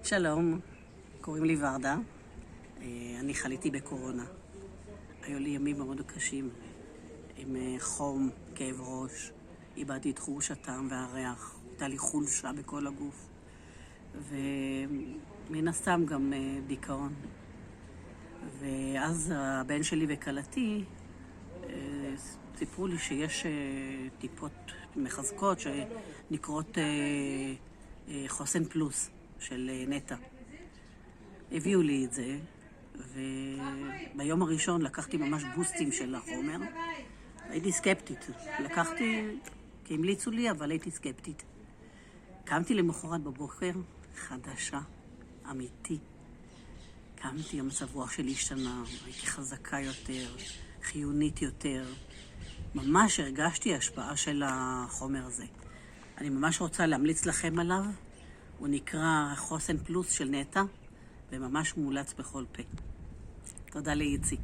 שלום, קוראים לי ורדה. אני חליתי בקורונה. היו לי ימים מאוד קשים, עם חום, כאב ראש, איבדתי את חוש הטעם והריח, הייתה לי חולשה בכל הגוף, ומן הסתם גם דיכאון. ואז הבן שלי וכלתי סיפרו לי שיש טיפות מחזקות שנקראות חוסן פלוס של נטע. הביאו לי את זה, וביום הראשון לקחתי ממש בוסטים של החומר. הייתי סקפטית. לקחתי כי המליצו לי, אבל הייתי סקפטית. קמתי למחרת בבוקר, חדשה, אמיתי. קמתי, המצב רוח שלי השתנה, הייתי חזקה יותר, חיונית יותר. ממש הרגשתי השפעה של החומר הזה. אני ממש רוצה להמליץ לכם עליו. הוא נקרא חוסן פלוס של נטע, וממש מומלץ בכל פה. תודה לאיציק.